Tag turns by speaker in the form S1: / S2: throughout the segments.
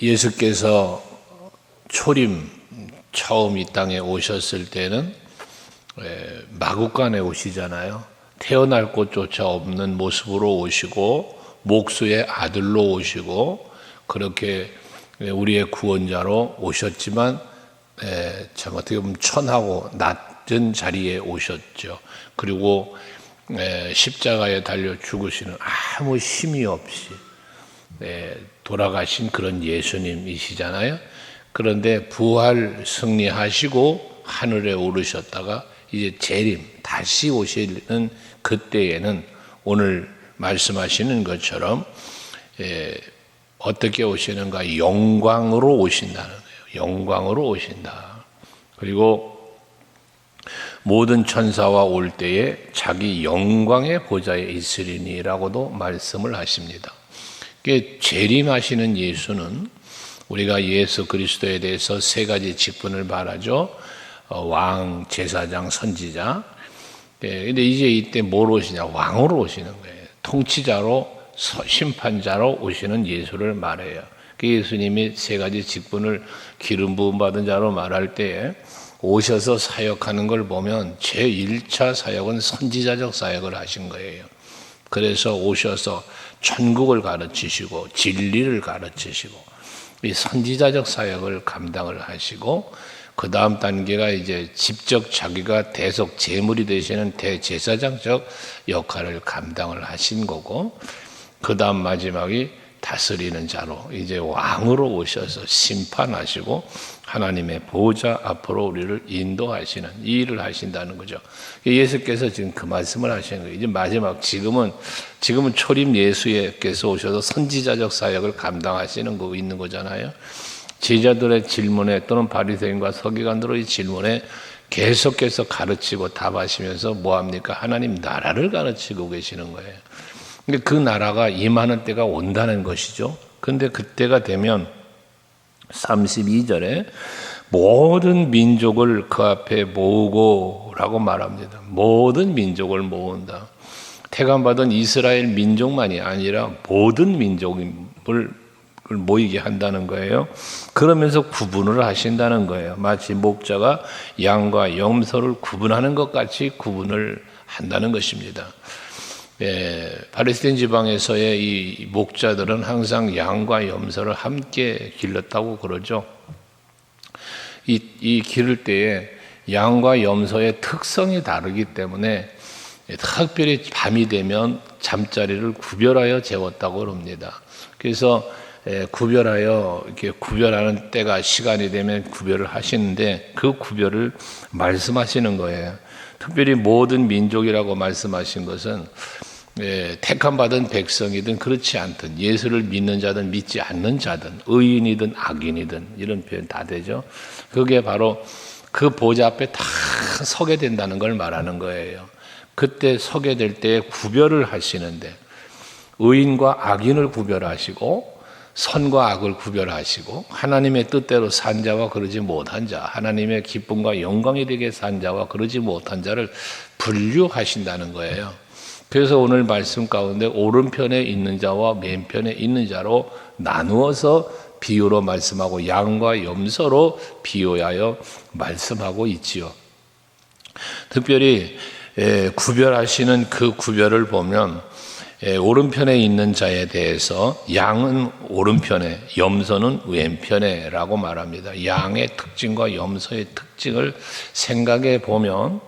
S1: 예수께서 초림 처음 이 땅에 오셨을 때는 마구간에 오시잖아요. 태어날 곳조차 없는 모습으로 오시고 목수의 아들로 오시고 그렇게 우리의 구원자로 오셨지만 참 어떻게 보면 천하고 낮은 자리에 오셨죠. 그리고 십자가에 달려 죽으시는 아무 힘이 없이 돌아가신 그런 예수님이시잖아요. 그런데 부활 승리하시고 하늘에 오르셨다가 이제 재림 다시 오시는 그때에는 오늘 말씀하시는 것처럼 어떻게 오시는가? 영광으로 오신다는 거예요. 영광으로 오신다. 그리고 모든 천사와 올 때에 자기 영광의 보좌에 있으리니라고도 말씀을 하십니다. 재림하시는 예수는 우리가 예수 그리스도에 대해서 세 가지 직분을 말하죠. 왕, 제사장, 선지자. 근데 이제 이때 뭘 오시냐? 왕으로 오시는 거예요. 통치자로, 심판자로 오시는 예수를 말해요. 예수님이 세 가지 직분을 기름 부음 받은 자로 말할 때 오셔서 사역하는 걸 보면 제1차 사역은 선지자적 사역을 하신 거예요. 그래서 오셔서 천국을 가르치시고 진리를 가르치시고 이 선지자적 사역을 감당을 하시고 그 다음 단계가 이제 직접 자기가 대속 제물이 되시는 대제사장적 역할을 감당을 하신 거고 그 다음 마지막이 다스리는 자로 이제 왕으로 오셔서 심판하시고 하나님의 보좌 앞으로 우리를 인도하시는 이 일을 하신다는 거죠. 예수께서 지금 그 말씀을 하시는 거예요. 이제 마지막 지금은 초림 예수께서 오셔서 선지자적 사역을 감당하시는 거 있는 거잖아요. 제자들의 질문에 또는 바리새인과 서기관들의 질문에 계속해서 가르치고 답하시면서 뭐합니까? 하나님 나라를 가르치고 계시는 거예요. 근데 그 나라가 임하는 때가 온다는 것이죠. 근데 그때가 되면 32절에 모든 민족을 그 앞에 모으고 라고 말합니다. 모든 민족을 모은다. 택함받은 이스라엘 민족만이 아니라 모든 민족을 모이게 한다는 거예요. 그러면서 구분을 하신다는 거예요. 마치 목자가 양과 염소를 구분하는 것 같이 구분을 한다는 것입니다. 팔레스타인 지방에서의 이 목자들은 항상 양과 염소를 함께 길렀다고 그러죠. 이 기를 때에 양과 염소의 특성이 다르기 때문에 특별히 밤이 되면 잠자리를 구별하여 재웠다고 그럽니다. 그래서 구별하여 이렇게 구별하는 때가 시간이 되면 구별을 하시는데 그 구별을 말씀하시는 거예요. 특별히 모든 민족이라고 말씀하신 것은 택함 받은 백성이든 그렇지 않든 예수를 믿는 자든 믿지 않는 자든 의인이든 악인이든 이런 표현 다 되죠. 그게 바로 그 보좌 앞에 다 서게 된다는 걸 말하는 거예요. 그때 서게 될 때 구별을 하시는데 의인과 악인을 구별하시고 선과 악을 구별하시고 하나님의 뜻대로 산 자와 그러지 못한 자, 하나님의 기쁨과 영광이 되게 산 자와 그러지 못한 자를 분류하신다는 거예요. 그래서 오늘 말씀 가운데 오른편에 있는 자와 맨편에 있는 자로 나누어서 비유로 말씀하고 양과 염소로 비유하여 말씀하고 있지요. 특별히 구별하시는 그 구별을 보면 오른편에 있는 자에 대해서 양은 오른편에, 염소는 왼편에 라고 말합니다. 양의 특징과 염소의 특징을 생각해 보면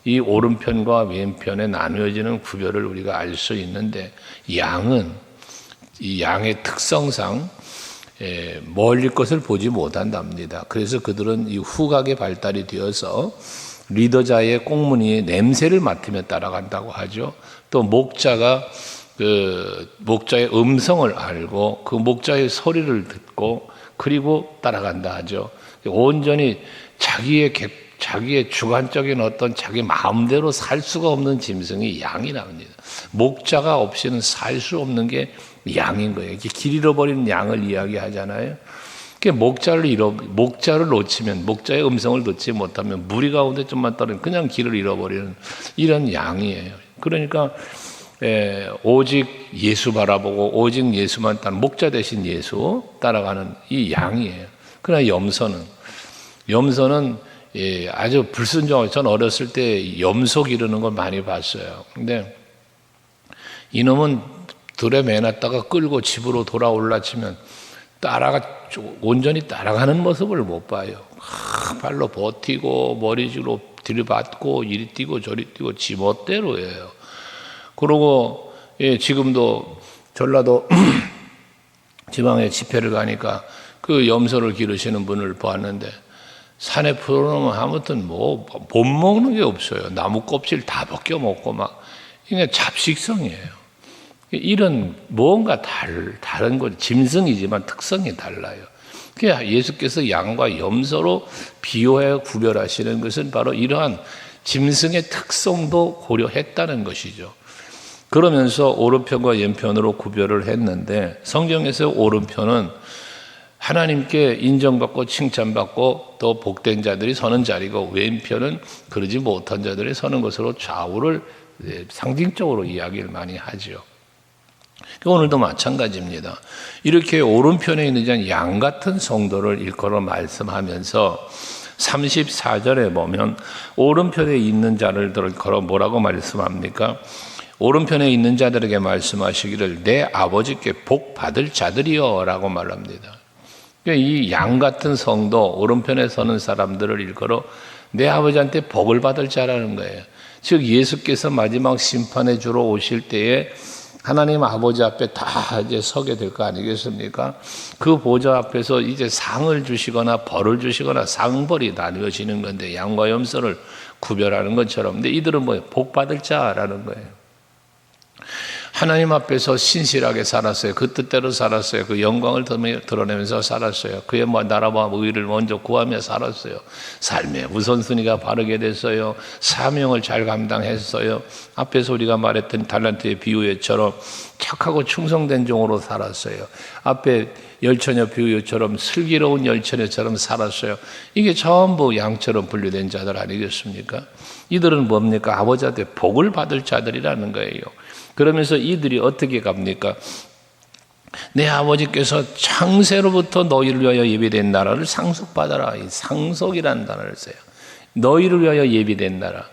S1: 이 오른편과 왼편에 나누어지는 구별을 우리가 알 수 있는데 양은 이 양의 특성상 멀리 것을 보지 못한답니다. 그래서 그들은 이 후각의 발달이 되어서 리더자의 꽁무니의 냄새를 맡으며 따라간다고 하죠. 또 목자가 그 목자의 음성을 알고 그 목자의 소리를 듣고 그리고 따라간다 하죠. 온전히 자기의 주관적인 어떤 자기 마음대로 살 수가 없는 짐승이 양이랍니다. 목자가 없이는 살 수 없는 게 양인 거예요. 길 잃어버리는 양을 이야기하잖아요. 목자를 놓치면, 목자의 음성을 듣지 못하면 무리 가운데 좀만 떨어지면 그냥 길을 잃어버리는 이런 양이에요. 그러니까 오직 예수 바라보고 오직 예수만 따라 목자 대신 예수 따라가는 이 양이에요. 그러나 염소는 아주 불순종하고, 전 어렸을 때 염소 기르는 걸 많이 봤어요. 근데 이놈은 들에 매놨다가 끌고 집으로 돌아올라치면 온전히 따라가는 모습을 못 봐요. 발로 버티고 머리로 들이받고 이리 뛰고 저리 뛰고 지멋대로예요. 그러고 지금도 전라도 지방에 집회를 가니까 그 염소를 기르시는 분을 보았는데, 산에 풀어놓으면 아무튼 못 먹는 게 없어요. 나무 껍질 다 벗겨 먹고 막, 이게 잡식성이에요. 이런 뭔가 다른 거, 짐승이지만 특성이 달라요. 그러니까 예수께서 양과 염소로 비유해 구별하시는 것은 바로 이러한 짐승의 특성도 고려했다는 것이죠. 그러면서 오른편과 왼편으로 구별을 했는데, 성경에서 오른편은 하나님께 인정받고 칭찬받고 또 복된 자들이 서는 자리고, 왼편은 그러지 못한 자들이 서는 것으로 좌우를 상징적으로 이야기를 많이 하죠. 오늘도 마찬가지입니다. 이렇게 오른편에 있는 양 같은 성도를 일컬어 말씀하면서 34절에 보면 오른편에 있는 자를 일컬어 뭐라고 말씀합니까? 오른편에 있는 자들에게 말씀하시기를 내 아버지께 복 받을 자들이여 라고 말합니다. 이 양 같은 성도, 오른편에 서는 사람들을 일컬어 내 아버지한테 복을 받을 자라는 거예요. 즉 예수께서 마지막 심판의 주로 오실 때에 하나님 아버지 앞에 다 이제 서게 될 거 아니겠습니까? 그 보좌 앞에서 이제 상을 주시거나 벌을 주시거나 상벌이 나뉘어지는 건데, 양과 염소를 구별하는 것처럼. 근데 이들은 뭐예요? 복 받을 자라는 거예요. 하나님 앞에서 신실하게 살았어요. 그 뜻대로 살았어요. 그 영광을 드러내면서 살았어요. 그의 나라와 의를 먼저 구하며 살았어요. 삶의 우선순위가 바르게 됐어요. 사명을 잘 감당했어요. 앞에서 우리가 말했던 달란트의 비유처럼 착하고 충성된 종으로 살았어요. 앞에 열처녀 비유처럼 슬기로운 열처녀처럼 살았어요. 이게 전부 양처럼 분류된 자들 아니겠습니까? 이들은 뭡니까? 아버지한테 복을 받을 자들이라는 거예요. 그러면서 이들이 어떻게 갑니까? 내 아버지께서 창세로부터 너희를 위하여 예비된 나라를 상속받아라. 이 상속이라는 단어를 써요. 너희를 위하여 예비된 나라.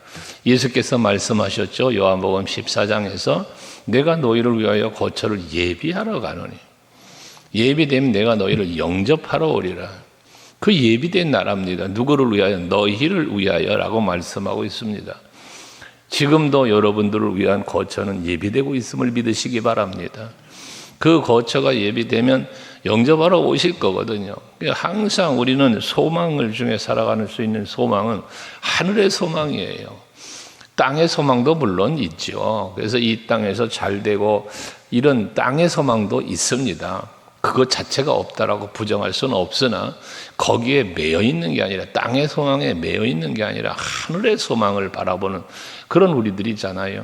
S1: 예수께서 말씀하셨죠. 요한복음 14장에서 내가 너희를 위하여 거처를 예비하러 가노니 예비되면 내가 너희를 영접하러 오리라. 그 예비된 나라입니다. 누구를 위하여? 너희를 위하여라고 말씀하고 있습니다. 지금도 여러분들을 위한 거처는 예비되고 있음을 믿으시기 바랍니다. 그 거처가 예비되면 영접하러 오실 거거든요. 항상 우리는 소망을 중에 살아가는 수 있는 소망은 하늘의 소망이에요. 땅의 소망도 물론 있죠. 그래서 이 땅에서 잘 되고 이런 땅의 소망도 있습니다. 그것 자체가 없다라고 부정할 수는 없으나 거기에 매여 있는 게 아니라, 땅의 소망에 매여 있는 게 아니라 하늘의 소망을 바라보는 그런 우리들이잖아요.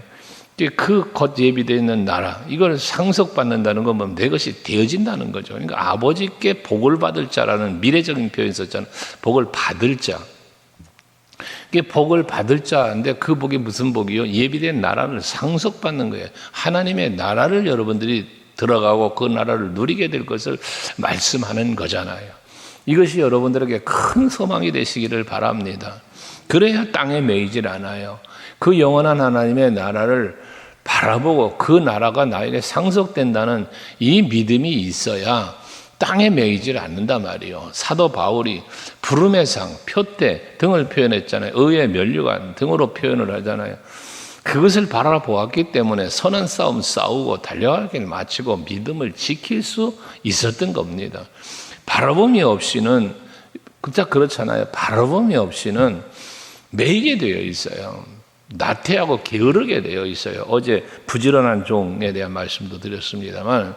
S1: 그 곧 예비되어 있는 나라, 이걸 상속받는다는 건 뭐 내 것이 되어진다는 거죠. 그러니까 아버지께 복을 받을 자라는 미래적인 표현이 있었잖아요. 복을 받을 자. 이게 복을 받을 자인데 그 복이 무슨 복이요? 예비된 나라를 상속받는 거예요. 하나님의 나라를 여러분들이 들어가고 그 나라를 누리게 될 것을 말씀하는 거잖아요. 이것이 여러분들에게 큰 소망이 되시기를 바랍니다. 그래야 땅에 매이질 않아요. 그 영원한 하나님의 나라를 바라보고 그 나라가 나에게 상속된다는 이 믿음이 있어야 땅에 매이질 않는단 말이에요. 사도 바울이 부름의 상, 표대 등을 표현했잖아요. 의의 면류관 등으로 표현을 하잖아요. 그것을 바라보았기 때문에 선한 싸움 싸우고 달려갈 길 마치고 믿음을 지킬 수 있었던 겁니다. 바라봄이 없이는, 진짜 그렇잖아요. 바라봄이 없이는 매이게 되어 있어요. 나태하고 게으르게 되어 있어요. 어제 부지런한 종에 대한 말씀도 드렸습니다만,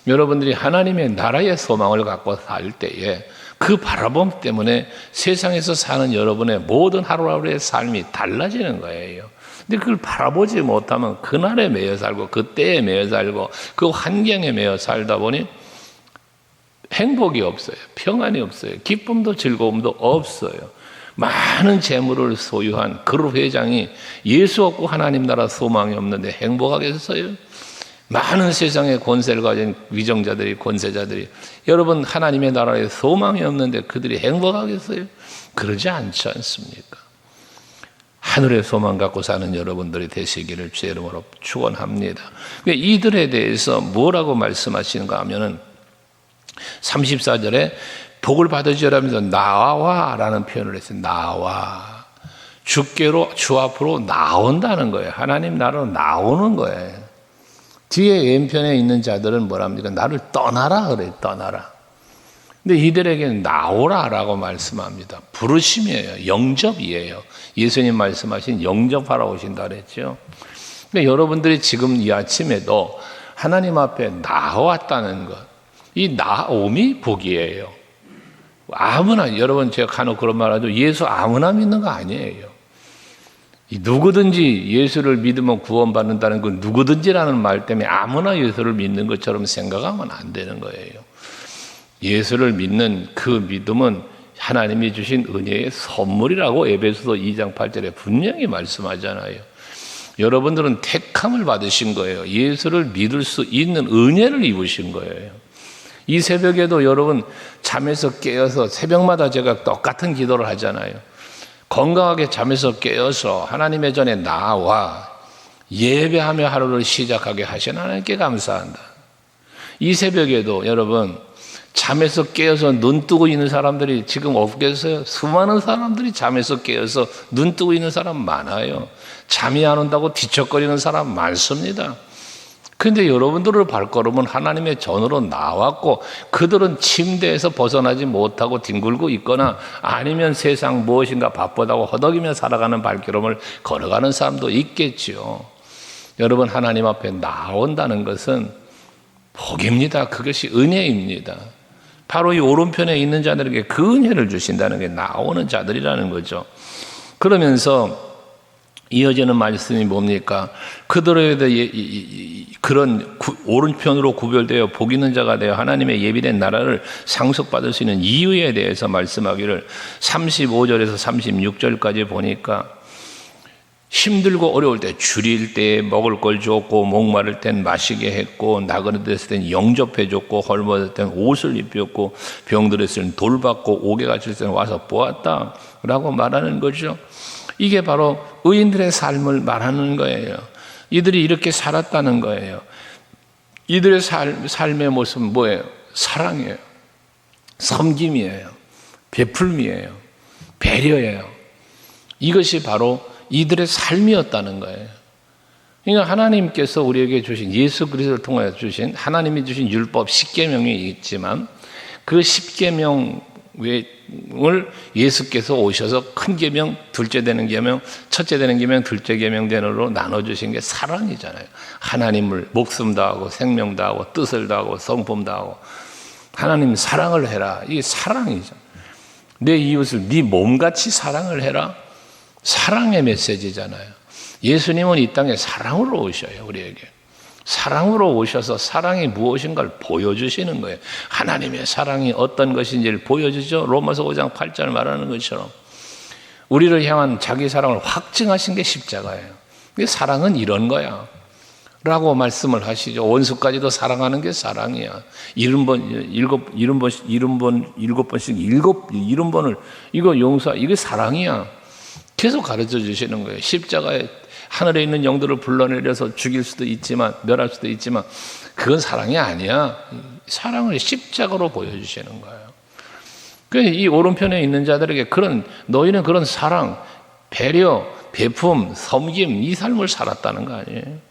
S1: 여러분들이 하나님의 나라의 소망을 갖고 살 때에 그 바라봄 때문에 세상에서 사는 여러분의 모든 하루하루의 삶이 달라지는 거예요. 근데 그걸 바라보지 못하면 그날에 매여 살고 그때에 매여 살고 그 환경에 매여 살다 보니 행복이 없어요. 평안이 없어요. 기쁨도 즐거움도 없어요. 많은 재물을 소유한 그룹 회장이 예수 없고 하나님 나라 소망이 없는데 행복하겠어요? 많은 세상의 권세를 가진 위정자들이, 권세자들이, 여러분 하나님의 나라에 소망이 없는데 그들이 행복하겠어요? 그러지 않지 않습니까? 하늘의 소망 갖고 사는 여러분들이 되시기를 주의 이름으로 축원합니다. 이들에 대해서 뭐라고 말씀하시는가 하면은 34절에 복을 받으시라면서 나와라는 표현을 했어요. 나와. 주께로, 주 앞으로 나온다는 거예요. 하나님 나라로 나오는 거예요. 뒤에 왼편에 있는 자들은 뭐랍니까? 나를 떠나라 그래요. 떠나라. 근데 이들에게는 나오라라고 말씀합니다. 부르심이에요. 영접이에요. 예수님 말씀하신 영접하러 오신다 그랬죠. 그러니까 여러분들이 지금 이 아침에도 하나님 앞에 나왔다는 것, 이 나옴이 복이에요. 아무나, 여러분 제가 간혹 그런 말 하죠. 예수 아무나 믿는 거 아니에요. 누구든지 예수를 믿으면 구원받는다는 그 누구든지라는 말 때문에 아무나 예수를 믿는 것처럼 생각하면 안 되는 거예요. 예수를 믿는 그 믿음은 하나님이 주신 은혜의 선물이라고 에베소서 2장 8절에 분명히 말씀하잖아요. 여러분들은 택함을 받으신 거예요. 예수를 믿을 수 있는 은혜를 입으신 거예요. 이 새벽에도 여러분 잠에서 깨어서 새벽마다 제가 똑같은 기도를 하잖아요. 건강하게 잠에서 깨어서 하나님의 전에 나와 예배하며 하루를 시작하게 하신 하나님께 감사한다. 이 새벽에도 여러분 잠에서 깨어서 눈 뜨고 있는 사람들이 지금 없겠어요? 수많은 사람들이 잠에서 깨어서 눈 뜨고 있는 사람 많아요. 잠이 안 온다고 뒤척거리는 사람 많습니다. 그런데 여러분들의 발걸음은 하나님의 전으로 나왔고 그들은 침대에서 벗어나지 못하고 뒹굴고 있거나 아니면 세상 무엇인가 바쁘다고 허덕이며 살아가는 발걸음을 걸어가는 사람도 있겠지요. 여러분 하나님 앞에 나온다는 것은 복입니다. 그것이 은혜입니다. 바로 이 오른편에 있는 자들에게 그 은혜를 주신다는 게 나오는 자들이라는 거죠. 그러면서 이어지는 말씀이 뭡니까? 그들에 대해 그런 오른편으로 구별되어 복 있는 자가 되어 하나님의 예비된 나라를 상속받을 수 있는 이유에 대해서 말씀하기를 35절에서 36절까지 보니까 힘들고 어려울 때 줄일 때 먹을 걸 줬고 목마를 땐 마시게 했고 나그네됐을 땐 영접해 줬고 헐벗을 땐 옷을 입혔고 병들었을 땐 돌봤고 옥에 갇혔을 땐 와서 보았다 라고 말하는 거죠. 이게 바로 의인들의 삶을 말하는 거예요. 이들이 이렇게 살았다는 거예요. 이들의 삶의 모습은 뭐예요? 사랑이에요. 섬김이에요. 베풀미예요. 배려예요. 이것이 바로 이들의 삶이었다는 거예요. 그러니까 하나님께서 우리에게 주신 예수 그리스도를 통하여 주신 하나님이 주신 율법 10계명이 있지만 그 10계명을 예수께서 오셔서 큰 계명, 둘째 되는 계명, 첫째 되는 계명, 둘째 계명 되는으로 나눠주신 게 사랑이잖아요. 하나님을 목숨 다하고 생명 다하고 뜻을 다하고 성품 다하고 하나님 사랑을 해라. 이게 사랑이죠. 내 이웃을 네 몸같이 사랑을 해라. 사랑의 메시지잖아요. 예수님은 이 땅에 사랑으로 오셔요. 우리에게 사랑으로 오셔서 사랑이 무엇인가를 보여주시는 거예요. 하나님의 사랑이 어떤 것인지를 보여주죠. 로마서 5장 8절 말하는 것처럼 우리를 향한 자기 사랑을 확증하신 게 십자가예요. 사랑은 이런 거야 라고 말씀을 하시죠. 원수까지도 사랑하는 게 사랑이야. 70번씩 이거 용서, 이게 사랑이야. 계속 가르쳐 주시는 거예요. 십자가에 하늘에 있는 영들을 불러내려서 죽일 수도 있지만, 멸할 수도 있지만, 그건 사랑이 아니야. 사랑을 십자가로 보여주시는 거예요. 그래서 이 오른편에 있는 자들에게 너희는 그런 사랑, 배려, 베품, 섬김, 이 삶을 살았다는 거 아니에요.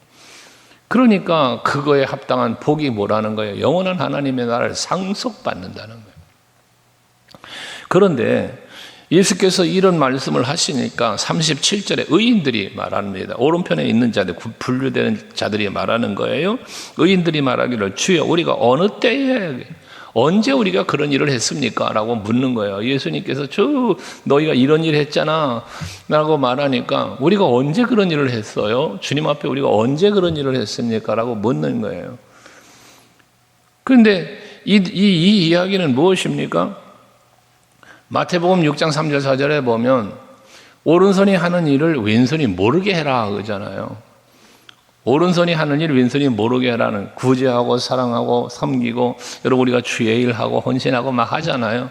S1: 그러니까 그거에 합당한 복이 뭐라는 거예요? 영원한 하나님의 나라를 상속받는다는 거예요. 그런데 예수께서 이런 말씀을 하시니까 37절에 의인들이 말합니다. 오른편에 있는 자들, 분류되는 자들이 말하는 거예요. 의인들이 말하기를 주여 우리가 어느 때에 언제 우리가 그런 일을 했습니까? 라고 묻는 거예요. 예수님께서 너희가 이런 일을 했잖아 라고 말하니까 우리가 언제 그런 일을 했어요? 주님 앞에 우리가 언제 그런 일을 했습니까? 라고 묻는 거예요. 그런데 이 이야기는 무엇입니까? 마태복음 6장 3절 4절에 보면 오른손이 하는 일을 왼손이 모르게 해라 그러잖아요. 오른손이 하는 일 왼손이 모르게 해라는, 구제하고 사랑하고 섬기고 여러분 우리가 주의 일하고 헌신하고 막 하잖아요.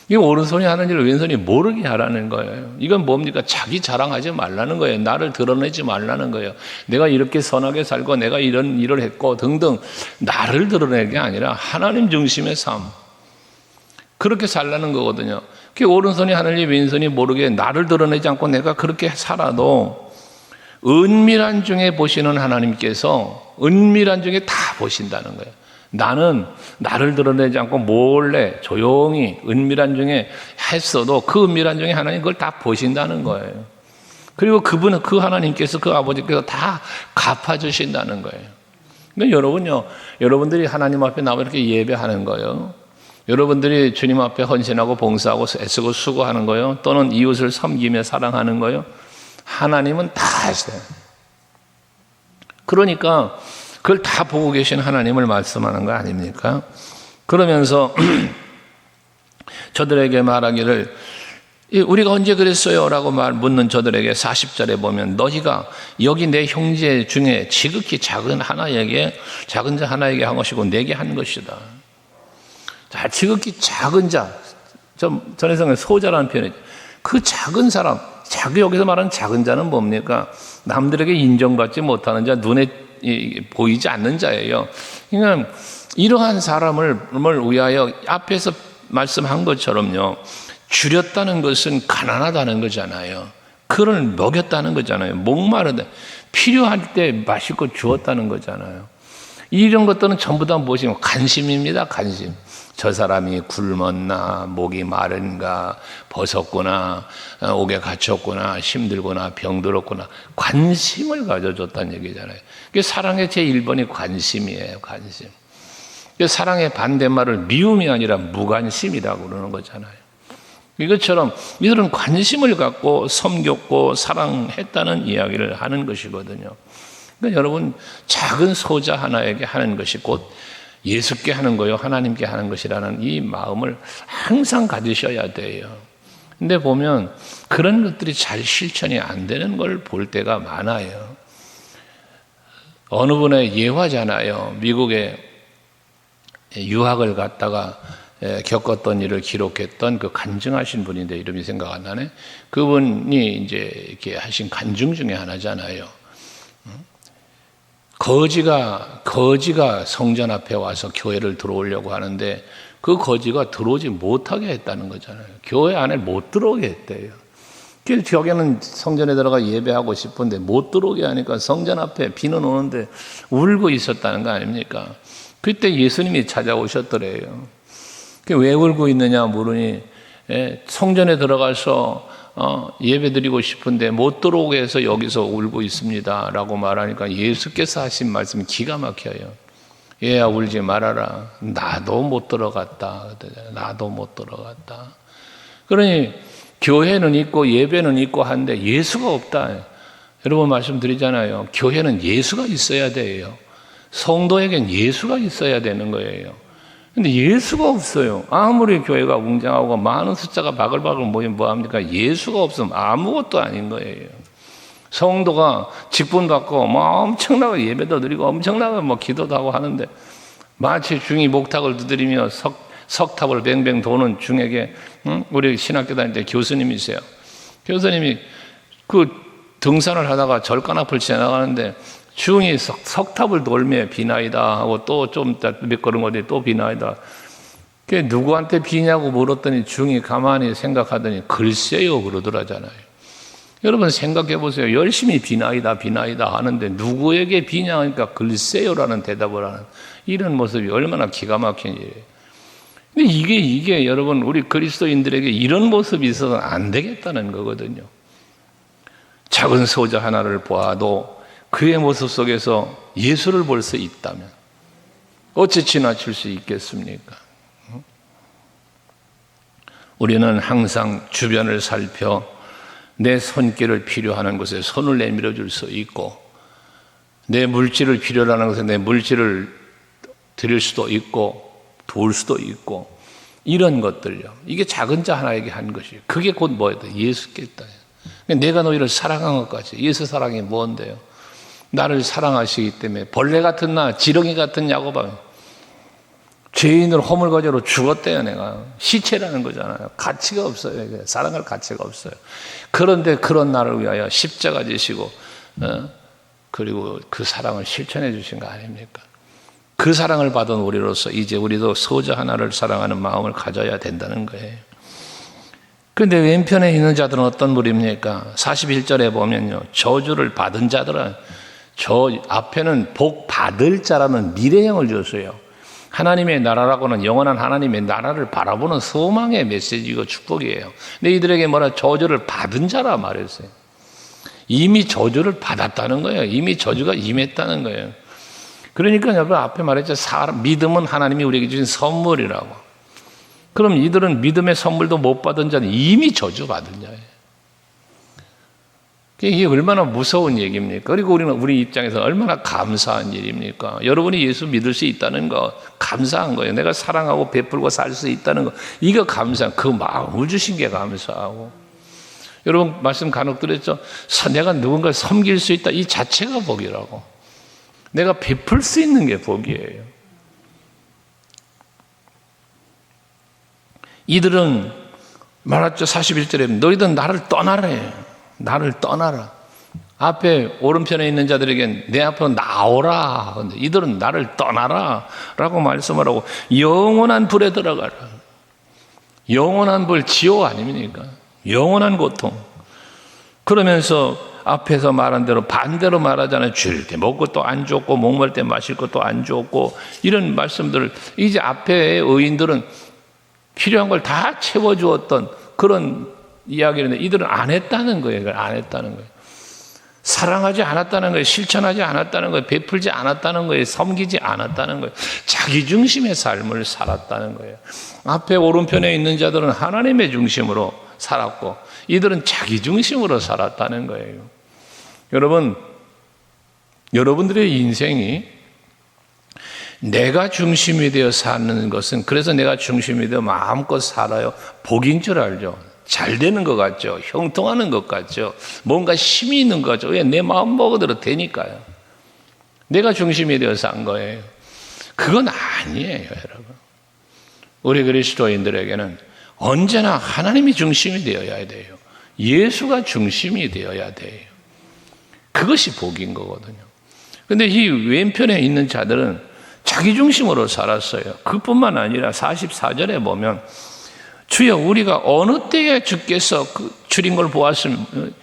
S1: 이 오른손이 하는 일을 왼손이 모르게 하라는 거예요. 이건 뭡니까? 자기 자랑하지 말라는 거예요. 나를 드러내지 말라는 거예요. 내가 이렇게 선하게 살고 내가 이런 일을 했고 등등, 나를 드러내는 게 아니라 하나님 중심의 삶, 그렇게 살라는 거거든요. 그 오른손이 하는 일 왼손이 모르게 나를 드러내지 않고 내가 그렇게 살아도 은밀한 중에 보시는 하나님께서 은밀한 중에 다 보신다는 거예요. 나는 나를 드러내지 않고 몰래 조용히 은밀한 중에 했어도 그 은밀한 중에 하나님 그걸 다 보신다는 거예요. 그리고 그분은, 그 하나님께서, 그 아버지께서 다 갚아주신다는 거예요. 그러니까 여러분요, 여러분들이 하나님 앞에 나와 이렇게 예배하는 거예요. 여러분들이 주님 앞에 헌신하고 봉사하고 애쓰고 수고하는 거예요. 또는 이웃을 섬기며 사랑하는 거예요. 하나님은 다 하세요. 그러니까 그걸 다 보고 계신 하나님을 말씀하는 거 아닙니까? 그러면서 저들에게 말하기를, 우리가 언제 그랬어요? 라고 묻는 저들에게 40절에 보면 너희가 여기 내 형제 중에 지극히 작은 자 하나에게 한 것이고 내게 한 것이다. 자, 지극히 작은 자, 전해성의 소자라는 표현이죠. 그 작은 사람, 여기서 말하는 작은 자는 뭡니까? 남들에게 인정받지 못하는 자, 눈에 보이지 않는 자예요. 그러니까 이러한 사람을 위하여 앞에서 말씀한 것처럼요, 줄였다는 것은 가난하다는 거잖아요. 그를 먹였다는 거잖아요. 목마르다, 필요할 때 마시고 주었다는 거잖아요. 이런 것들은 전부 다 무엇이냐? 관심입니다. 관심. 저 사람이 굶었나, 목이 마른가, 벗었구나, 옥에 갇혔구나, 힘들구나, 병들었구나, 관심을 가져줬다는 얘기잖아요. 사랑의 제1번이 관심이에요. 관심. 사랑의 반대말을 미움이 아니라 무관심이라고 그러는 거잖아요. 이것처럼 이들은 관심을 갖고 섬겼고 사랑했다는 이야기를 하는 것이거든요. 그러니까 여러분, 작은 소자 하나에게 하는 것이 곧 예수께 하는 거요, 하나님께 하는 것이라는 이 마음을 항상 가지셔야 돼요. 근데 보면 그런 것들이 잘 실천이 안 되는 걸 볼 때가 많아요. 어느 분의 예화잖아요. 미국에 유학을 갔다가 겪었던 일을 기록했던 그 간증하신 분인데 이름이 생각 안 나네. 그분이 이제 이렇게 하신 간증 중에 하나잖아요. 거지가 성전 앞에 와서 교회를 들어오려고 하는데 그 거지가 들어오지 못하게 했다는 거잖아요. 교회 안에 못 들어오게 했대요. 그래서 저기는 성전에 들어가 예배하고 싶은데 못 들어오게 하니까 성전 앞에 비는 오는데 울고 있었다는 거 아닙니까? 그때 예수님이 찾아오셨더래요. 왜 울고 있느냐 물으니 성전에 들어가서 예배드리고 싶은데 못 들어오게 해서 여기서 울고 있습니다 라고 말하니까 예수께서 하신 말씀이 기가 막혀요. 얘야 울지 말아라. 나도 못 들어갔다. 나도 못 들어갔다. 그러니 교회는 있고 예배는 있고 한데 예수가 없다. 여러분 말씀드리잖아요. 교회는 예수가 있어야 돼요. 성도에겐 예수가 있어야 되는 거예요. 근데 예수가 없어요. 아무리 교회가 웅장하고 많은 숫자가 바글바글 모이면 뭐합니까? 예수가 없으면 아무것도 아닌 거예요. 성도가 직분 받고 뭐 엄청나게 예배도 드리고 엄청나게 뭐 기도도 하고 하는데 마치 중이 목탁을 두드리며 석탑을 뱅뱅 도는 중에게, 우리 신학교 다닐 때 교수님이세요. 교수님이 그 등산을 하다가 절간 앞을 지나가는데 중이 석탑을 돌며 비나이다 하고 또 좀 몇 걸음 어디 또 비나이다. 그게 누구한테 비냐고 물었더니 중이 가만히 생각하더니 글쎄요 그러더라잖아요. 여러분 생각해 보세요. 열심히 비나이다 하는데 누구에게 비냐 하니까 글쎄요라는 대답을 하는 이런 모습이 얼마나 기가 막힌 일이에요. 근데 이게 여러분 우리 그리스도인들에게 이런 모습이 있어서는 안 되겠다는 거거든요. 작은 소자 하나를 보아도 그의 모습 속에서 예수를 볼 수 있다면 어찌 지나칠 수 있겠습니까? 우리는 항상 주변을 살펴 내 손길을 필요하는 곳에 손을 내밀어 줄 수 있고, 내 물질을 필요로 하는 곳에 내 물질을 드릴 수도 있고 도울 수도 있고, 이런 것들요. 이게 작은 자 하나에게 한 것이에요. 그게 곧 뭐예요? 예수께다. 내가 너희를 사랑한 것까지. 예수 사랑이 뭔데요? 나를 사랑하시기 때문에 벌레 같은 나, 지렁이 같은 야곱아, 죄인을 허물거저로 죽었대요. 내가 시체라는 거잖아요. 가치가 없어요. 사랑할 가치가 없어요. 그런데 그런 나를 위하여 십자가 지시고 그리고 그 사랑을 실천해 주신 거 아닙니까? 그 사랑을 받은 우리로서 이제 우리도 소자 하나를 사랑하는 마음을 가져야 된다는 거예요. 그런데 왼편에 있는 자들은 어떤 무리입니까? 41절에 보면요, 저주를 받은 자들은, 저 앞에는 복 받을 자라는 미래형을 줬어요. 하나님의 나라라고는 영원한 하나님의 나라를 바라보는 소망의 메시지고 축복이에요. 근데 이들에게 뭐라? 저주를 받은 자라 말했어요. 이미 저주를 받았다는 거예요. 이미 저주가 임했다는 거예요. 그러니까 여러분 앞에 말했죠. 믿음은 하나님이 우리에게 주신 선물이라고. 그럼 이들은 믿음의 선물도 못 받은 자는 이미 저주받은 자예요. 이게 얼마나 무서운 얘기입니까? 그리고 우리는 우리 입장에서 얼마나 감사한 일입니까? 여러분이 예수 믿을 수 있다는 거 감사한 거예요. 내가 사랑하고 베풀고 살 수 있다는 거, 이거 감사한, 그 마음을 주신 게 감사하고. 여러분 말씀 간혹 드렸죠. 내가 누군가를 섬길 수 있다, 이 자체가 복이라고. 내가 베풀 수 있는 게 복이에요. 이들은 말했죠. 41절에 너희들은 나를 떠나래. 나를 떠나라. 앞에 오른편에 있는 자들에겐 내 앞으로 나오라. 근데 이들은 나를 떠나라 라고 말씀을 하고 영원한 불에 들어가라. 영원한 불, 지옥 아닙니까? 영원한 고통. 그러면서 앞에서 말한 대로 반대로 말하잖아요. 줄 때 먹고 또 안 줬고 목말 때 마실 것도 안 줬고, 이런 말씀들을 이제 앞에 의인들은 필요한 걸 다 채워주었던 그런 이야기인데 이들은 안 했다는 거예요. 안 했다는 거예요. 사랑하지 않았다는 거예요. 실천하지 않았다는 거예요. 베풀지 않았다는 거예요. 섬기지 않았다는 거예요. 자기 중심의 삶을 살았다는 거예요. 앞에 오른편에 있는 자들은 하나님의 중심으로 살았고 이들은 자기 중심으로 살았다는 거예요. 여러분, 여러분들의 인생이 내가 중심이 되어 사는 것은, 그래서 내가 중심이 되어 마음껏 살아요, 복인 줄 알죠. 잘 되는 것 같죠. 형통하는 것 같죠. 뭔가 힘이 있는 것 같죠. 왜? 내 마음 먹어대로 되니까요. 내가 중심이 되어 산 거예요. 그건 아니에요, 여러분. 우리 그리스도인들에게는 언제나 하나님이 중심이 되어야 돼요. 예수가 중심이 되어야 돼요. 그것이 복인 거거든요. 그런데 이 왼편에 있는 자들은 자기 중심으로 살았어요. 그뿐만 아니라 44절에 보면 주여 우리가 어느 때에 주께서 줄인 걸 보았으면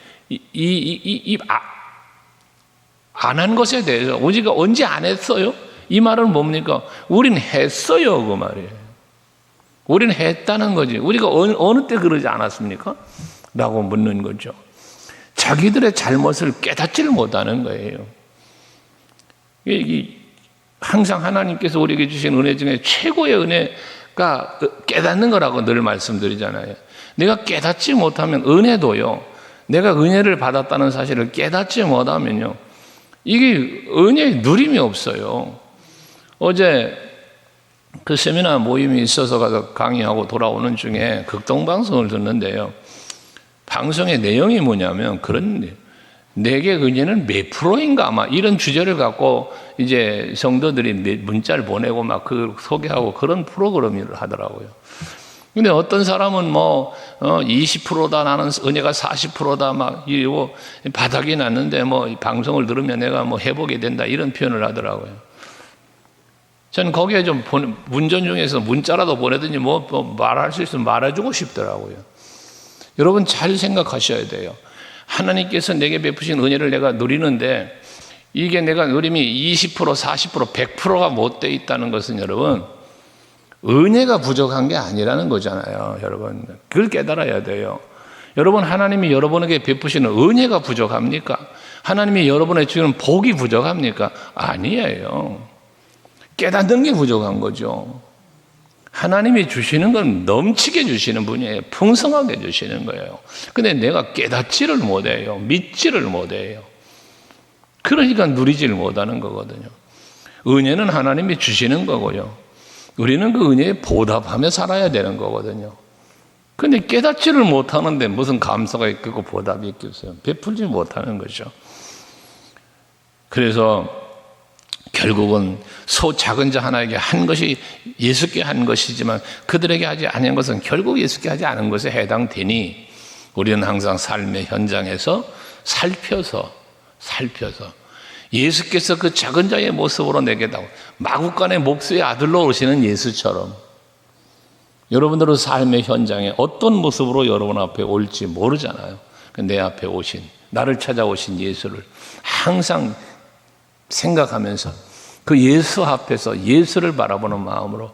S1: 안 한 것에 대해서 우리가 언제 안 했어요? 이 말은 뭡니까? 우린 했어요, 그 말이에요. 우리는 했다는 거지. 우리가 어느 때 그러지 않았습니까? 라고 묻는 거죠. 자기들의 잘못을 깨닫지를 못하는 거예요. 항상 하나님께서 우리에게 주신 은혜 중에 최고의 은혜가 깨닫는 거라고 늘 말씀드리잖아요. 내가 깨닫지 못하면 은혜도요, 내가 은혜를 받았다는 사실을 깨닫지 못하면요, 이게 은혜의 누림이 없어요. 어제 그 세미나 모임이 있어서 가서 강의하고 돌아오는 중에 극동방송을 듣는데요, 방송의 내용이 뭐냐면 그런, 내게 은혜는 몇 프로인가 아마 이런 주제를 갖고 이제 성도들이 문자를 보내고 막 그 소개하고 그런 프로그램을 하더라고요. 근데 어떤 사람은 20%다, 나는 은혜가 40%다 막 이러고 바닥이 났는데 방송을 들으면 내가 회복이 된다 이런 표현을 하더라고요. 저는 거기에 좀 운전 중에서 문자라도 보내더니 말할 수 있으면 말해주고 싶더라고요. 여러분 잘 생각하셔야 돼요. 하나님께서 내게 베푸신 은혜를 내가 누리는데 이게 내가 누림이 20%, 40%, 100%가 못 돼 있다는 것은 여러분 은혜가 부족한 게 아니라는 거잖아요. 여러분 그걸 깨달아야 돼요. 여러분 하나님이 여러분에게 베푸시는 은혜가 부족합니까? 하나님이 여러분에게 주는 복이 부족합니까? 아니에요. 깨닫는 게 부족한 거죠. 하나님이 주시는 건 넘치게 주시는 분이에요. 풍성하게 주시는 거예요. 근데 내가 깨닫지를 못해요. 믿지를 못해요. 그러니까 누리지를 못하는 거거든요. 은혜는 하나님이 주시는 거고요. 우리는 그 은혜에 보답하며 살아야 되는 거거든요. 근데 깨닫지를 못하는데 무슨 감사가 있겠고 보답이 있겠어요. 베풀지 못하는 거죠. 그래서 결국은 소 작은 자 하나에게 한 것이 예수께 한 것이지만 그들에게 하지 않은 것은 결국 예수께 하지 않은 것에 해당되니 우리는 항상 삶의 현장에서 살펴서 예수께서 그 작은 자의 모습으로 내게다고 마구간의 목수의 아들로 오시는 예수처럼 여러분들의 삶의 현장에 어떤 모습으로 여러분 앞에 올지 모르잖아요. 내 앞에 오신, 나를 찾아오신 예수를 항상 생각하면서 그 예수 앞에서 예수를 바라보는 마음으로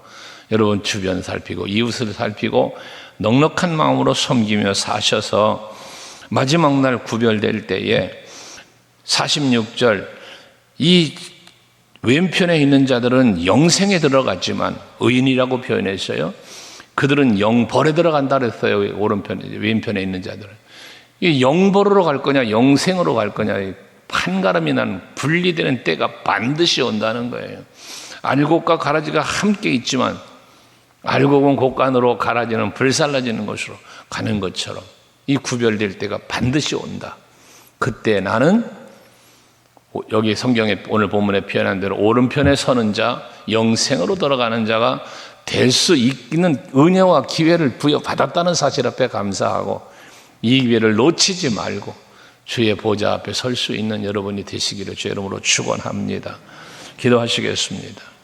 S1: 여러분 주변 살피고 이웃을 살피고 넉넉한 마음으로 섬기며 사셔서 마지막 날 구별될 때에 46절 이 왼편에 있는 자들은 영생에 들어갔지만 의인이라고 표현했어요. 그들은 영벌에 들어간다 그랬어요. 왼편에 있는 자들은. 이 영벌으로 갈 거냐 영생으로 갈 거냐 판가름이 난 분리되는 때가 반드시 온다는 거예요. 알곡과 가라지가 함께 있지만 알곡은 곳간으로 가라지는 불살라지는 것으로 가는 것처럼 이 구별될 때가 반드시 온다. 그때 나는 여기 성경에 오늘 본문에 표현한 대로 오른편에 서는 자, 영생으로 들어가는 자가 될 수 있는 은혜와 기회를 부여받았다는 사실 앞에 감사하고 이 기회를 놓치지 말고 주의 보좌 앞에 설 수 있는 여러분이 되시기를 주의 이름으로 축원합니다. 기도하시겠습니다.